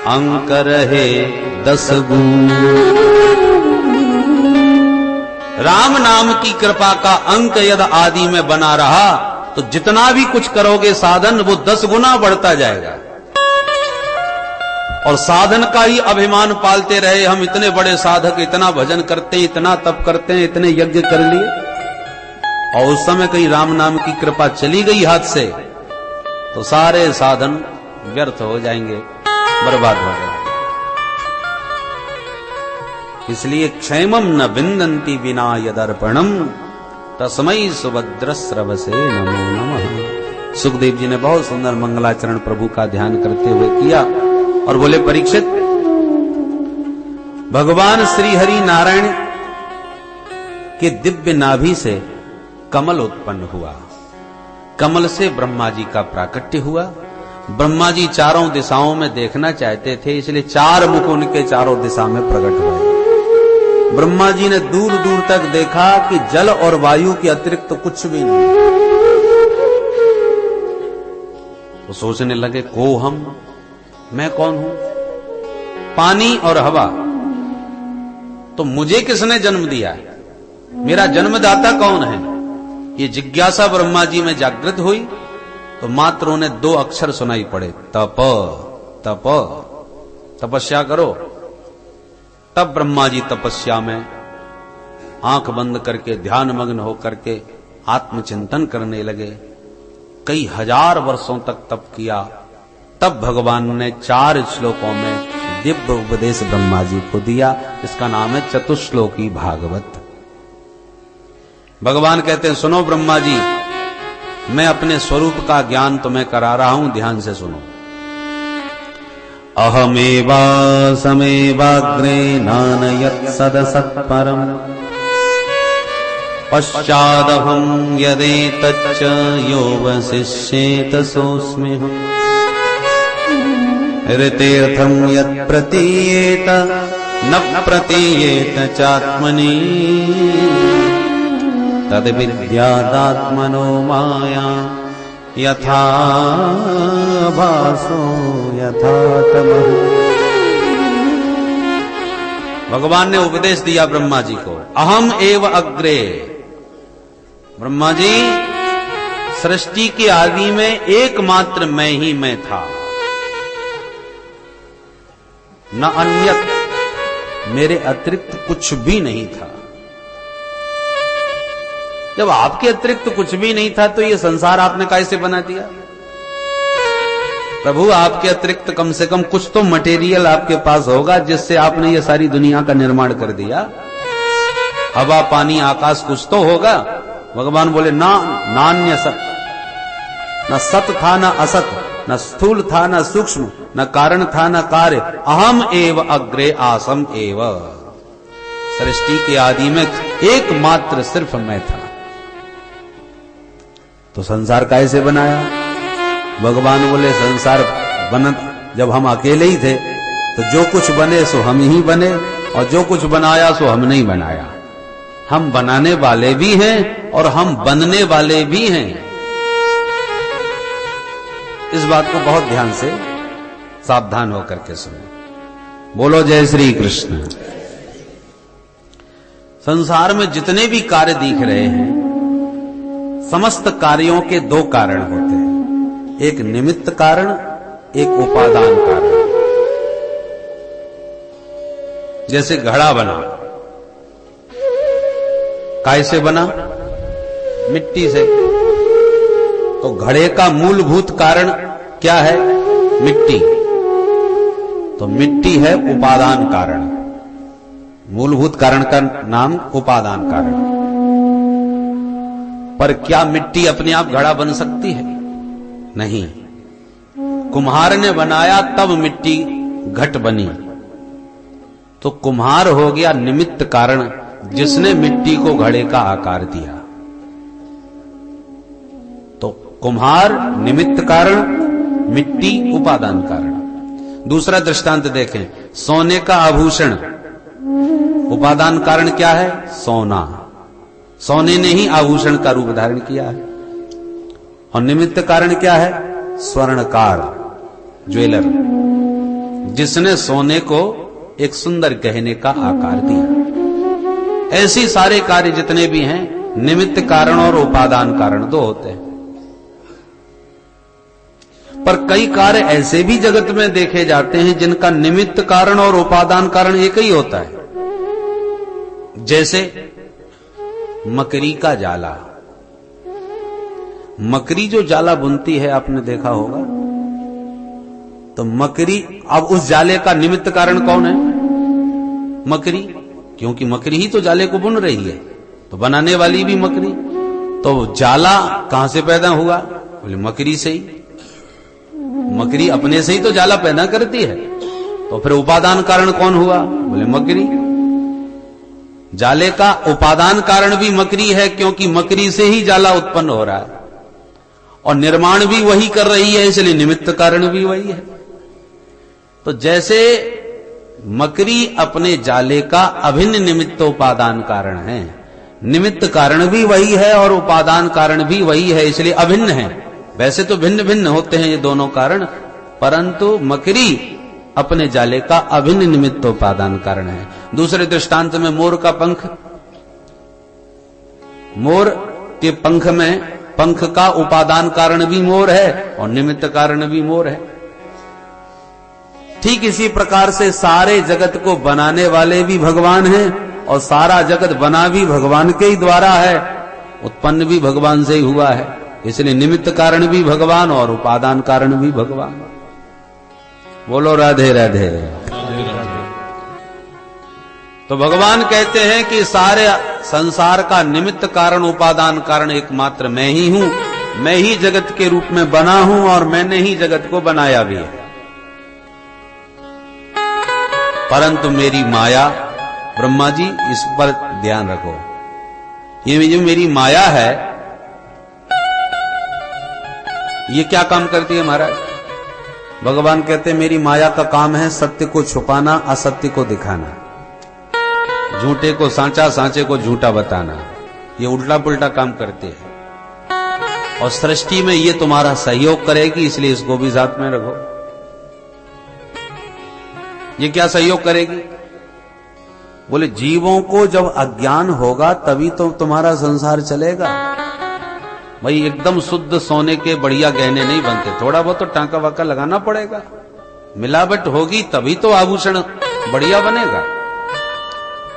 अंक रहे 10 गुण। राम नाम की कृपा का अंक यदि आदि में बना रहा तो जितना भी कुछ करोगे साधन वो 10 गुना बढ़ता जाएगा। और साधन का ही अभिमान पालते रहे, हम इतने बड़े साधक, इतना भजन करते हैं, इतना तप करते हैं, इतने यज्ञ कर लिए, और उस समय कहीं राम नाम की कृपा चली गई हाथ से तो सारे साधन व्यर्थ हो जाएंगे, बर्बाद हो जाएंगे। इसलिए क्षेमम न विंदन्ति विना यदर्पणम, तस्मै सुभद्र स्रवसे नमो नमः। सुखदेव जी ने बहुत सुंदर मंगलाचरण प्रभु का ध्यान करते हुए किया और बोले परीक्षित, भगवान श्री हरि नारायण के दिव्य नाभि से कमल उत्पन्न हुआ। कमल से ब्रह्मा जी का प्राकट्य हुआ। ब्रह्मा जी चारों दिशाओं में देखना चाहते थे, इसलिए चार मुख उनके चारों दिशा में प्रकट हुए। ब्रह्मा जी ने दूर दूर तक देखा कि जल और वायु के अतिरिक्त कुछ भी नहीं। वो सोचने लगे, को हम, मैं कौन हूं? पानी और हवा, तो मुझे किसने जन्म दिया है? मेरा जन्मदाता कौन है? ये जिज्ञासा ब्रह्मा जी में जागृत हुई तो मात्र उन्हें दो अक्षर सुनाई पड़े, तप तप, तपस्या करो। तब ब्रह्मा जी तपस्या में आंख बंद करके ध्यान मग्न होकर के आत्मचिंतन करने लगे। कई हजार वर्षों तक तप किया। तब भगवान ने 4 श्लोकों में दिव्य उपदेश ब्रह्मा जी को दिया। इसका नाम है चतुश्लोकी भागवत। भगवान कहते हैं, सुनो ब्रह्मा जी, मैं अपने स्वरूप का ज्ञान तुम्हें करा रहा हूं, ध्यान से सुनो। अहमेवा समेवाग्रे नानयत् सदसत्परम् पश्चादहं यदेतच्च यो वसिष्येत सोऽस्म्यहम् ऋतेऽर्थं यत् प्रतीयेत न प्रतीयेत चात्मनि तद्विद्यादात्मनो माया यथा भासो यथा तमः। भगवान ने उपदेश दिया ब्रह्मा जी को, अहम एव अग्रे। ब्रह्मा जी, सृष्टि की आदि में एकमात्र मैं ही मैं था, न अन्यत, मेरे अतिरिक्त कुछ भी नहीं था। जब आपके अतिरिक्त कुछ भी नहीं था तो ये संसार आपने कैसे बना दिया? प्रभु, आपके अतिरिक्त कम से कम कुछ तो मटेरियल आपके पास होगा जिससे आपने ये सारी दुनिया का निर्माण कर दिया। हवा, पानी, आकाश, कुछ तो होगा। भगवान बोले, ना नान्य सत, न सत था न असत, न स्थूल था न सूक्ष्म, न कारण था न कार्य, अहम एव अग्रे आसम एव। सृष्टि के आदि में एकमात्र सिर्फ मैं था। तो संसार कैसे बनाया? भगवान बोले, संसार बना जब हम अकेले ही थे, तो जो कुछ बने सो हम ही बने, और जो कुछ बनाया सो हमने ही बनाया। हम बनाने वाले भी हैं और हम बनने वाले भी हैं। इस बात को बहुत ध्यान से सावधान होकर के सुनो। बोलो जय श्री कृष्ण। संसार में जितने भी कार्य दिख रहे हैं, समस्त कार्यों के 2 कारण होते हैं, एक निमित्त कारण, एक उपादान कारण। जैसे घड़ा बना, कैसे बना? मिट्टी से। तो घड़े का मूलभूत कारण क्या है? मिट्टी। तो मिट्टी है उपादान कारण। मूलभूत कारण का नाम उपादान कारण। पर क्या मिट्टी अपने आप घड़ा बन सकती है? नहीं। कुम्हार ने बनाया तब मिट्टी घट बनी। तो कुम्हार हो गया निमित्त कारण, जिसने मिट्टी को घड़े का आकार दिया। तो कुम्हार निमित्त कारण, मिट्टी उपादान कारण। दूसरा दृष्टांत देखें, सोने का आभूषण, उपादान कारण क्या है? सोना। सोने ने ही आभूषण का रूप धारण किया है। और निमित्त कारण क्या है? स्वर्णकार, ज्वेलर, जिसने सोने को एक सुंदर गहने का आकार दिया। ऐसी सारे कार्य जितने भी हैं, निमित्त कारण और उपादान कारण 2 होते हैं। पर कई कार्य ऐसे भी जगत में देखे जाते हैं जिनका निमित्त कारण और उपादान कारण एक ही होता है। जैसे मकड़ी का जाला। मकड़ी जो जाला बुनती है, आपने देखा होगा। तो मकड़ी, अब उस जाले का निमित्त कारण कौन है? मकड़ी, क्योंकि मकड़ी ही तो जाले को बुन रही है, तो बनाने वाली भी मकड़ी। तो जाला कहां से पैदा हुआ? बोले मकड़ी से ही। मकड़ी अपने से ही तो जाला पैदा करती है। तो फिर उपादान कारण कौन हुआ? बोले मकड़ी। जाले का उपादान कारण भी मकड़ी है, क्योंकि मकड़ी से ही जाला उत्पन्न हो रहा है और निर्माण भी वही कर रही है, इसलिए निमित्त कारण भी वही है। तो जैसे मकड़ी अपने जाले का अभिन्न निमित्त उपादान कारण है, निमित्त कारण भी वही है और उपादान कारण भी वही है, इसलिए अभिन्न है। वैसे तो भिन्न भिन्न होते हैं ये दोनों कारण, परंतु मकड़ी अपने जाले का अभिन्न निमित्त उपादान कारण है। दूसरे दृष्टांत में मोर का पंख, मोर के पंख में पंख का उपादान कारण भी मोर है और निमित्त कारण भी मोर है। ठीक इसी प्रकार से सारे जगत को बनाने वाले भी भगवान हैं और सारा जगत बना भी भगवान के ही द्वारा है, उत्पन्न भी भगवान से ही हुआ है, इसलिए निमित्त कारण भी भगवान और उपादान कारण भी भगवान। बोलो राधे राधे। तो भगवान कहते हैं कि सारे संसार का निमित्त कारण उपादान कारण एकमात्र मैं ही हूं, मैं ही जगत के रूप में बना हूं और मैंने ही जगत को बनाया भी है। परंतु मेरी माया, ब्रह्मा जी इस पर ध्यान रखो, ये जो मेरी माया है ये क्या काम करती है महाराज? भगवान कहते हैं मेरी माया का काम है सत्य को छुपाना, असत्य को दिखाना, झूठे को सांचा, सांचे को झूठा बताना। ये उल्टा पुल्टा काम करते हैं और सृष्टि में ये तुम्हारा सहयोग करेगी, इसलिए इसको भी साथ में रखो। ये क्या सहयोग करेगी? बोले जीवों को जब अज्ञान होगा तभी तो तुम्हारा संसार चलेगा। भाई एकदम शुद्ध सोने के बढ़िया गहने नहीं बनते, थोड़ा बहुत तो टांका वाका लगाना पड़ेगा, मिलावट होगी तभी तो आभूषण बढ़िया बनेगा।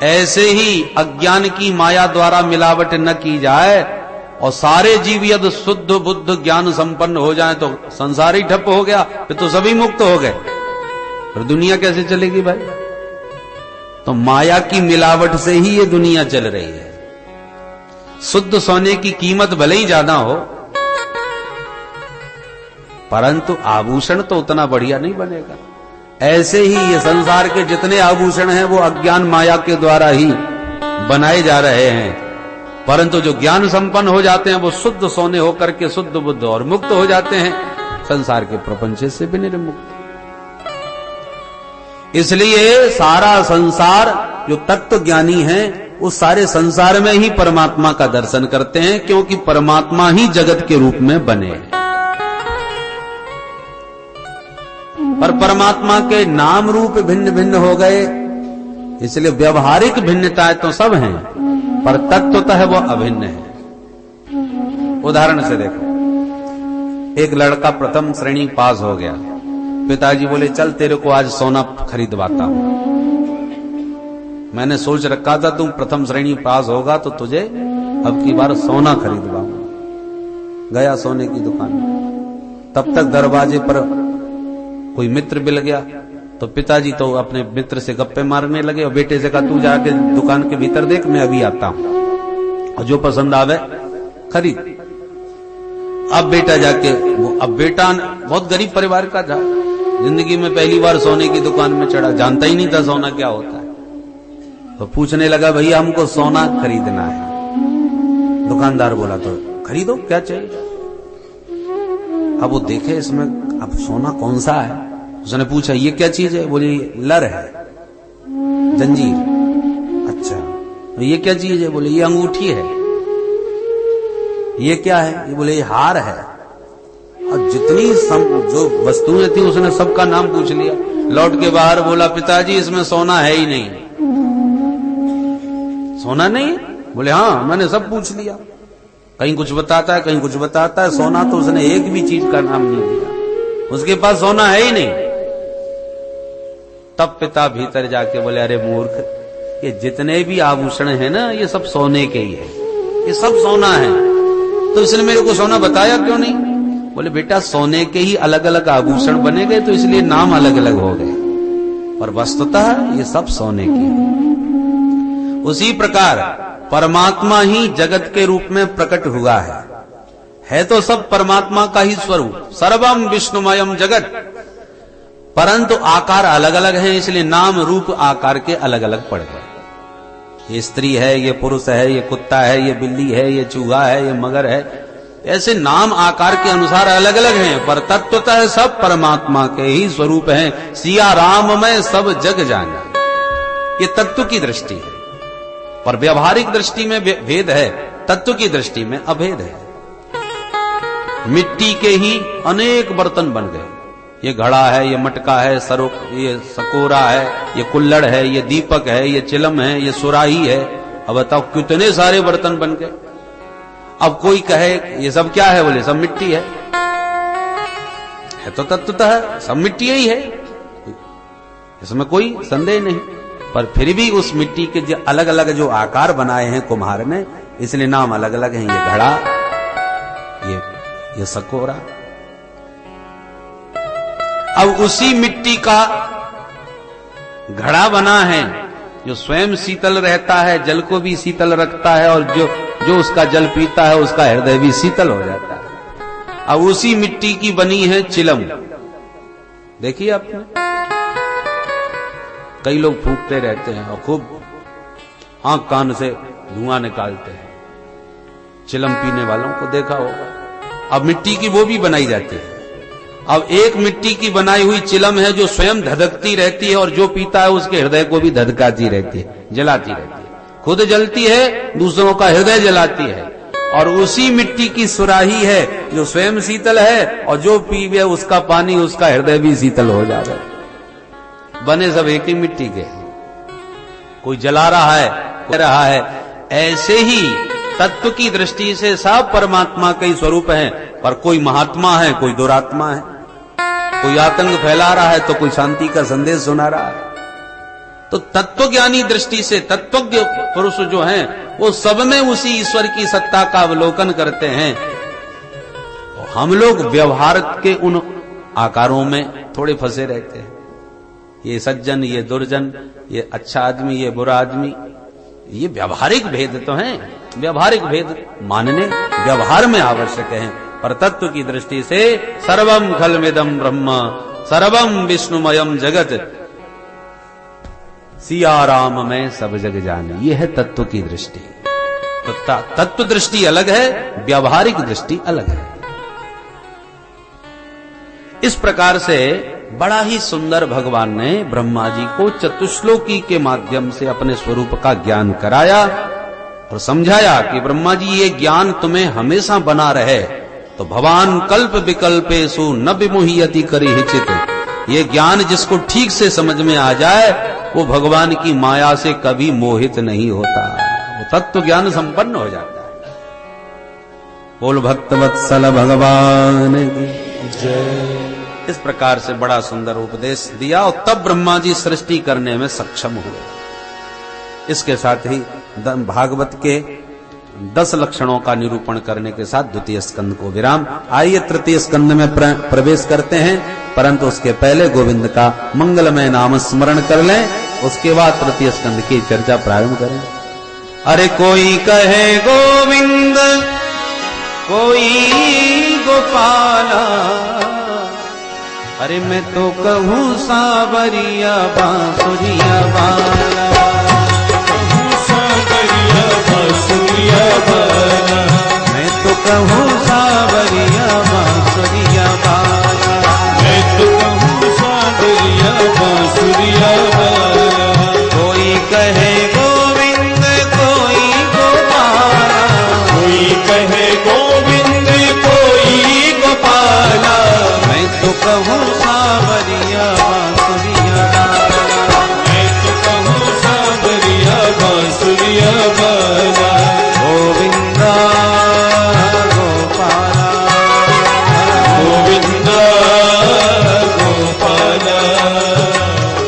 ऐसे ही अज्ञान की माया द्वारा मिलावट न की जाए और सारे जीव यदि शुद्ध बुद्ध ज्ञान संपन्न हो जाए तो संसार ही ठप हो गया, फिर तो सभी मुक्त हो गए, और दुनिया कैसे चलेगी भाई? तो माया की मिलावट से ही ये दुनिया चल रही है। शुद्ध सोने की कीमत भले ही ज्यादा हो, परंतु आभूषण तो उतना बढ़िया नहीं बनेगा। ऐसे ही ये संसार के जितने आभूषण हैं वो अज्ञान माया के द्वारा ही बनाए जा रहे हैं, परंतु जो ज्ञान संपन्न हो जाते हैं वो शुद्ध सोने होकर के शुद्ध बुद्ध और मुक्त हो जाते हैं, संसार के प्रपंच से भी निर्मुक्त। इसलिए सारा संसार जो तत्व ज्ञानी है उस सारे संसार में ही परमात्मा का दर्शन करते हैं, क्योंकि परमात्मा ही जगत के रूप में बने हैं। पर परमात्मा के नाम रूप भिन्न भिन्न हो गए, इसलिए व्यवहारिक भिन्नताएं तो सब हैं, पर तत्वतः वो अभिन्न है। उदाहरण से देखो, एक लड़का प्रथम श्रेणी पास हो गया, पिताजी बोले चल तेरे को आज सोना खरीदवाता हूं। मैंने सोच रखा था तुम प्रथम श्रेणी पास होगा तो तुझे अब की बार सोना खरीदवाऊंगा। गया सोने की दुकान में, तब तक दरवाजे पर कोई मित्र मिल गया, तो पिताजी तो अपने मित्र से गप्पे मारने लगे और बेटे से कहा तू जाके दुकान के भीतर देख, मैं अभी आता हूं, और जो पसंद आवे खरीद। अब बेटा जाके, अब बेटा बहुत गरीब परिवार का था, जिंदगी में पहली बार सोने की दुकान में चढ़ा, जानता ही नहीं था सोना क्या होता है, तो पूछने लगा भैया हमको सोना खरीदना है। दुकानदार बोला तो खरीदो, क्या चाहिए। अब वो देखे इसमें अब सोना कौन सा है, उसने पूछा ये क्या चीज है, बोले लर है, जंजीर। अच्छा, तो ये क्या चीज है, बोले ये अंगूठी है। ये क्या है, ये बोले ये हार है। और जितनी जो वस्तुएं थी उसने सबका नाम पूछ लिया। लौट के बाहर बोला पिताजी इसमें सोना है ही नहीं। सोना नहीं? बोले हाँ मैंने सब पूछ लिया, कहीं कुछ बताता है कहीं कुछ बताता है, सोना तो उसने एक भी चीज का नाम नहीं दिया, उसके पास सोना है ही नहीं। तब पिता भीतर जाके बोले अरे मूर्ख, ये जितने भी आभूषण है ना ये सब सोने के ही है, ये सब सोना है, तो इसने मेरे को सोना बताया क्यों नहीं। बोले बेटा सोने के ही अलग अलग आभूषण बने गए तो इसलिए नाम अलग अलग हो गए, और वस्तुतः ये सब सोने के है। उसी प्रकार परमात्मा ही जगत के रूप में प्रकट हुआ है तो सब परमात्मा का ही स्वरूप। सर्वम विष्णुमयम जगत, परंतु आकार अलग अलग हैं, इसलिए नाम रूप आकार के अलग अलग पड़ गए। ये स्त्री है, ये पुरुष है, ये कुत्ता है, ये बिल्ली है, ये चूहा है, ये मगर है, ऐसे नाम आकार के अनुसार अलग अलग हैं, पर तत्वतः सब परमात्मा के ही स्वरूप हैं। सिया राम में सब जग जाना, ये तत्व की दृष्टि है। पर व्यवहारिक दृष्टि में भेद है, तत्व की दृष्टि में अभेद है। मिट्टी के ही अनेक बर्तन बन गए, ये घड़ा है, ये मटका है, ये सकोरा है, ये कुल्हड़ है, ये दीपक है, ये चिलम है, ये सुराही है। अब बताओ कितने सारे बर्तन बन गए। अब कोई कहे ये सब क्या है, बोले सब मिट्टी है तो तत्वतः सब मिट्टी ही है, इसमें कोई संदेह नहीं। पर फिर भी उस मिट्टी के जो अलग अलग जो आकार बनाए हैं कुम्हार ने, इसलिए नाम अलग अलग हैं। ये घड़ा, ये सकोरा। अब उसी मिट्टी का घड़ा बना है जो स्वयं शीतल रहता है, जल को भी शीतल रखता है, और जो उसका जल पीता है उसका हृदय भी शीतल हो जाता है। अब उसी मिट्टी की बनी है चिलम, देखिए आपने, कई लोग फूंकते रहते हैं और खूब आंख कान से धुआं निकालते हैं, चिलम पीने वालों को देखा होगा। अब मिट्टी की वो भी बनाई जाती है। अब एक मिट्टी की बनाई हुई चिलम है जो स्वयं धधकती रहती है, और जो पीता है उसके हृदय को भी धधकाती रहती है, जलाती रहती है, खुद जलती है, दूसरों का हृदय जलाती है। और उसी मिट्टी की सुराही है जो स्वयं शीतल है, और जो पीवे उसका पानी उसका हृदय भी शीतल हो जाता है। बने सब एक ही मिट्टी के, कोई जला रहा है, कोई रहा है। ऐसे ही तत्व की दृष्टि से सब परमात्मा के स्वरूप हैं, पर कोई महात्मा है, कोई दुरात्मा है, कोई आतंक फैला रहा है तो कोई शांति का संदेश सुना रहा है। तो तत्वज्ञानी दृष्टि से तत्वज्ञ पुरुष जो हैं वो सब में उसी ईश्वर की सत्ता का अवलोकन करते हैं। हम लोग व्यवहार के उन आकारों में थोड़े फंसे रहते हैं, ये सज्जन, ये दुर्जन, ये अच्छा आदमी, ये बुरा आदमी, ये व्यवहारिक भेद तो हैं। व्यवहारिक भेद मानने व्यवहार में आवश्यक है, पर तत्व की दृष्टि से सर्वम खलमिदं ब्रह्म सर्वम विष्णुमयम जगत, सिया राम में सब जग जाने, ये है तत्व की दृष्टि। तो तत्व दृष्टि अलग है, व्यवहारिक दृष्टि अलग है। इस प्रकार से बड़ा ही सुंदर भगवान ने ब्रह्मा जी को चतुश्लोकी के माध्यम से अपने स्वरूप का ज्ञान कराया और समझाया कि ब्रह्मा जी ये ज्ञान तुम्हें हमेशा बना रहे। तो भवान कल्प विकल्पेषु न विमुह्यति करिहिचित्, ये ज्ञान जिसको ठीक से समझ में आ जाए वो भगवान की माया से कभी मोहित नहीं होता, वो तत्व ज्ञान संपन्न हो जाता है। बोल भक्तवत्सल भगवान जय। इस प्रकार से बड़ा सुंदर उपदेश दिया और तब ब्रह्मा जी सृष्टि करने में सक्षम हुए। इसके साथ ही भागवत के 10 लक्षणों का निरूपण करने के साथ द्वितीय स्कंद को विराम। आइए तृतीय स्कंद में प्रवेश करते हैं, परंतु उसके पहले गोविंद का मंगलमय नाम स्मरण कर लें, उसके बाद तृतीय स्कंद की चर्चा प्रारंभ करें। अरे कोई कहे गोविंद, कोई गोपाला, अरे मैं तो कहूँ सावरिया बांसुरिया वाला, बांसुरिया वाला, मैं तो कहूँ सावरिया बांसुरिया वाला, मैं तो कहूँ सावरिया बांसुरिया वाला। कोई कहे गोविंद, कोई गोपाला, कोई कहे गोविंद, कोई गोपाला, मैं तो कहूँ सावरिया बांसुरिया वाला, मैं तो कहूँ सावरिया बांसुरिया वाला। गोविंदा गोपाला, गोविंदा गोपाला,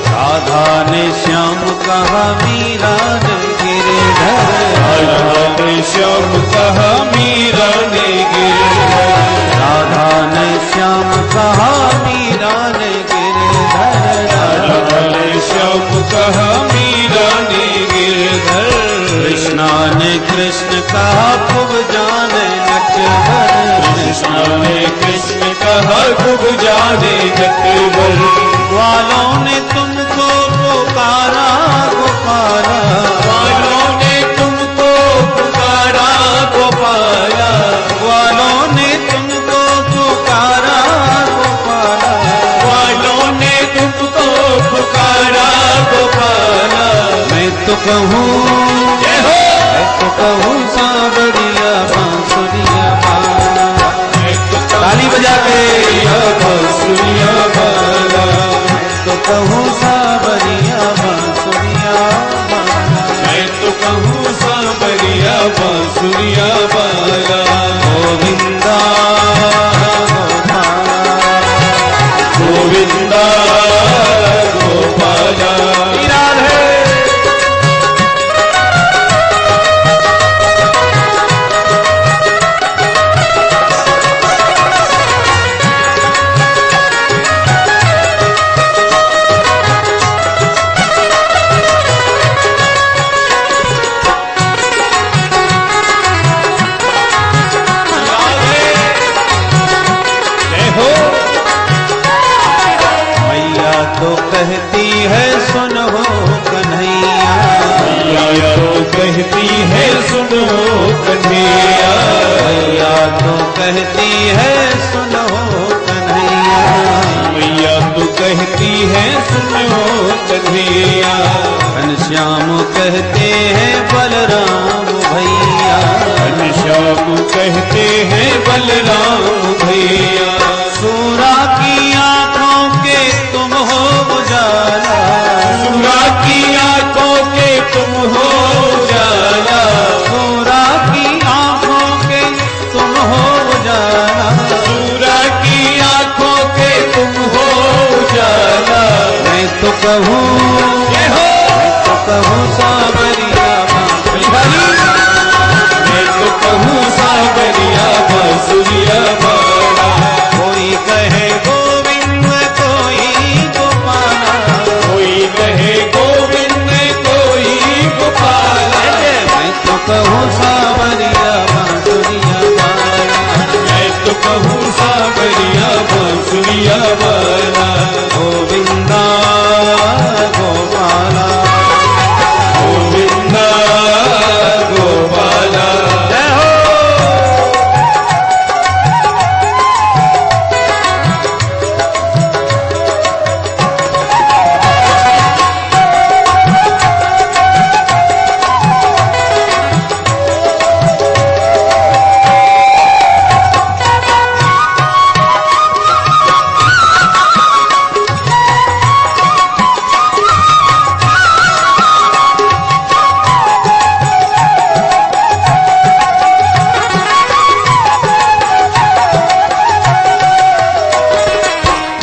राधा ने श्याम कहा मीरा ने गिरधर, राधा ने श्याम कहा मीरा ने गिरधर, राधा ने श्याम कहा मीरा ने गिरधर, राधा ने श्याम कहा मीरा ने गिरधर। कृष्णा ने कृष्ण कहा खूब जाने नटवर, कृष्णा ने कृष्ण कहा खूब जाने नटवर। ग्वालों ने तुमको पुकारा गोपाला, ग्वालों ने तुमको पुकारा गोपाला, ग्वालों ने तुमको पुकारा गोपाला, ग्वालों ने तुमको पुकारा गोपाला। मैं तो कहूँ जय हो, मैं तो कहूँ सांवरिया बांसुरिया बाला, ताली बजा के बांसुरिया बाला, मैं तो कहूँ सांवरिया बांसुरिया बाला, मैं तो कहूँ सांवरिया बांसुरिया बाला। गोविंदा गोपाला, गोविंदा गोपाला। तो कहती है सुन हो कन्हैया, मैया तो कहती है सुन हो कन्हैया, मैया तो कहती है सुन हो कन्हैया, मैया तो कहती है सुन हो कन्हैया। घनश्याम कहते हैं बलराम भैया, घनश्याम कहते हैं बलराम भैया। सूरा की आंखों के तुम हो उजाला, सूरा की आंखों के तुम हो उजाला, सूरा की आंखों के तुम हो उजाला, सूरा की आंखों के तुम हो उजाला। मैं तो कहूँ जय हो, मैं तो कहूँ सांवरिया बांसुरिया, मैं तो कहूँ सांवरिया बांसुरिया बाला। कोई कहे गोविंद कोई गोपाला, कोई कहे गोविंद कोई गोपाला, मैं तो कहूँ सांवरिया बांसुरिया बाला, मैं तो कहूँ सांवरिया बांसुरिया बाला। गोविंदा गोपाला, गोविंदा गोपाला। जय हो।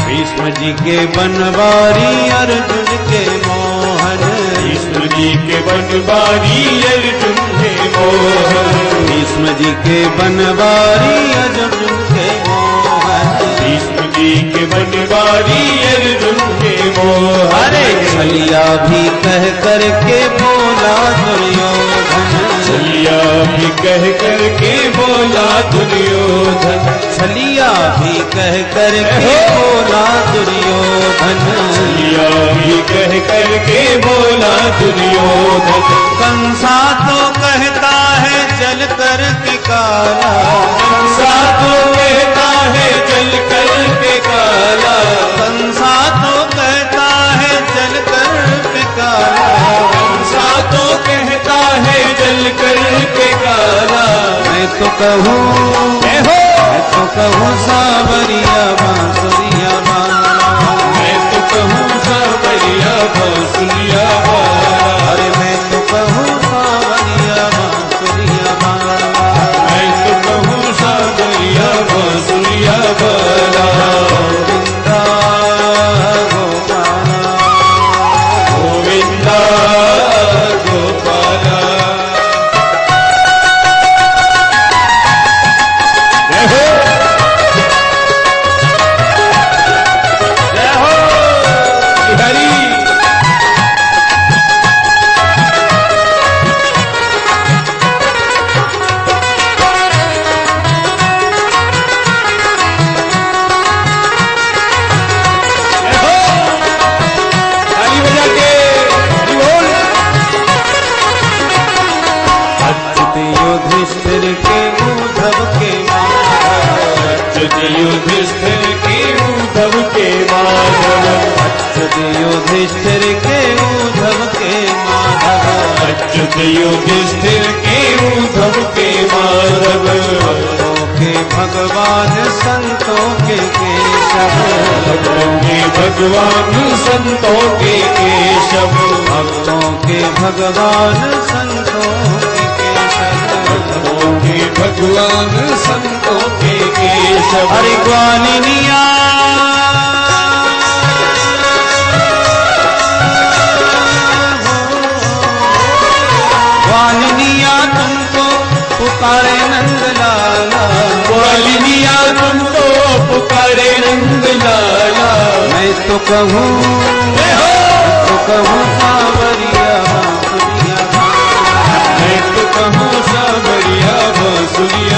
भीष्म जी के बनवारी अर्जुन के मोहन, कृष्ण जी के बनवारी अर्जुन के मोहन, भीष्म जी के बनवारी अर्जुन के मोहन, कृष्ण जी के बनवारी अर्जुन के मोहन। अरे छलिया भी कह करके बोला दुर्योधन, छलिया भी कह करके बोला दुर्योधन, छलिया भी कह करके बोला दुर्योधन, छलिया भी कह करके बोला दुर्योधन। कंसा तो कहता है जल कर के काला, कंसा तो कहता है जल कर के काला, कंसा तो कहता है जल कर के काला, कंसा तो कहता है जल कर के काला। मैं तो कहूँ मैं हो, मैं तो कहूँ सांवरिया बांसुरिया बाला, मैं तो कहूँ सांवरिया बांसुरिया बाला, अरे मैं तो कहूँ सांवरिया बांसुरिया बाला, मैं तो कहूँ सांवरिया बांसुरिया बाला। गोविंदा गोपाला, गोविंदा गोपाला। जय हो, जय हो हरि। अच्युत युधिष्ठिर के उद्धव के माधव, अच्युत युधिष्ठिर के उद्धव के माधव, अच्युत युधिष्ठिर के उद्धव के माधव, भक्तों के भगवान संतों के केशव, भक्तों के भगवान संतों के केशव, भक्तों के भगवान संतों के केशव, भक्तों के भगवान संतों के केशव। हरि ग्वालिनिया ग्वालिनिया तुमको पुकारे नंदलाला, ग्वालिनिया तुमको पुकारे नंदलाला, मैं तो कहूँ सावरिया बांसुरिया, मैं तो कहूँ सावरिया बांसुरिया